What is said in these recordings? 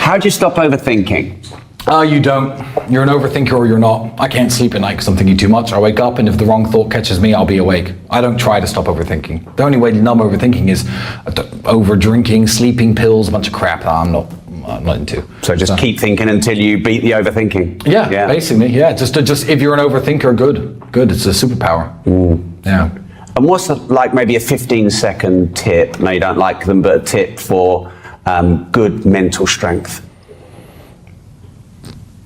How do you stop overthinking? You don't. You're an overthinker or you're not. I can't sleep at night because I'm thinking too much. I wake up and if the wrong thought catches me, I'll be awake. I don't try to stop overthinking. The only way to numb overthinking is over drinking, sleeping pills, a bunch of crap that I'm not into. So just keep thinking until you beat the overthinking. Yeah, basically, yeah. Just if you're an overthinker, good. It's a superpower. Yeah. And what's like maybe a 15-second tip? No, you don't like them, but a tip for good mental strength.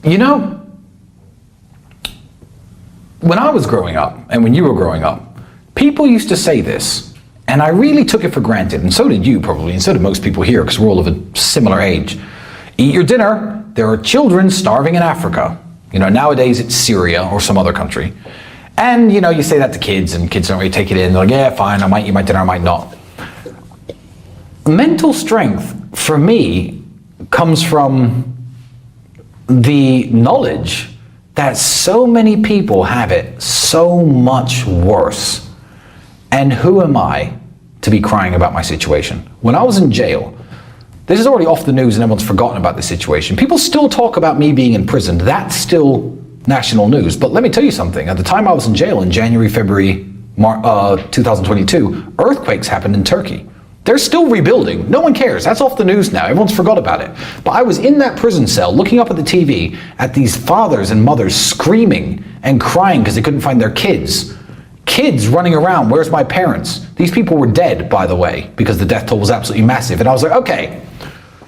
You know, when I was growing up and when you were growing up, people used to say this, and I really took it for granted, and so did you probably, and so did most people here because we're all of a similar age. Eat your dinner. There are children starving in Africa. You know, nowadays it's Syria or some other country. And, you know, you say that to kids and kids don't really take it in. They're like, yeah, fine, I might eat my dinner, I might not. Mental strength, for me, comes from the knowledge that so many people have it so much worse. And who am I to be crying about my situation? When I was in jail, this is already off the news and everyone's forgotten about this situation. People still talk about me being imprisoned. That's still national news. But let me tell you something. At the time I was in jail in January, February, 2022, earthquakes happened in Turkey. They're still rebuilding. No one cares. That's off the news now. Everyone's forgot about it. But I was in that prison cell looking up at the TV at these fathers and mothers screaming and crying because they couldn't find their kids. Kids running around, where's my parents? These people were dead, by the way, because the death toll was absolutely massive. And I was like, okay,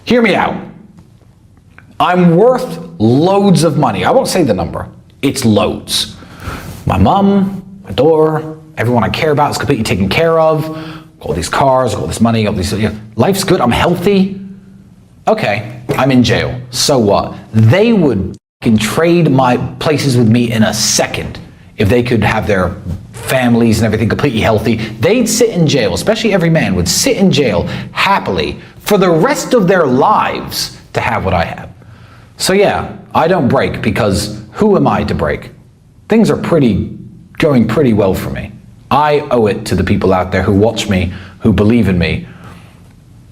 hear me out. I'm worth loads of money. I won't say the number. It's loads. My mom, my daughter, everyone I care about is completely taken care of. All these cars, all this money, all these, life's good, I'm healthy. Okay, I'm in jail. So what? They would trade my places with me in a second if they could have their families and everything completely healthy. They'd sit in jail, especially every man would sit in jail happily for the rest of their lives to have what I have. So yeah, I don't break because who am I to break? Things are going pretty well for me. I owe it to the people out there who watch me, who believe in me,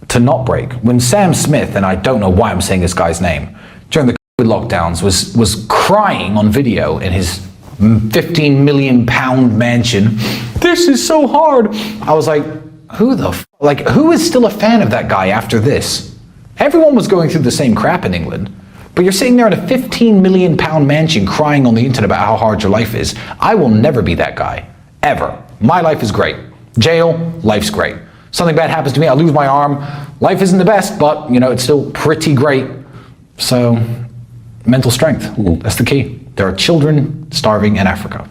to not break. When Sam Smith, and I don't know why I'm saying this guy's name, during the COVID lockdowns was crying on video in his 15 million pound mansion, this is so hard. I was like, who is still a fan of that guy after this? Everyone was going through the same crap in England. But you're sitting there in a 15 million pound mansion crying on the internet about how hard your life is. I will never be that guy. Ever. My life is great. Jail, life's great. Something bad happens to me, I lose my arm. Life isn't the best, but you know, it's still pretty great. So, mental strength, that's the key. There are children starving in Africa.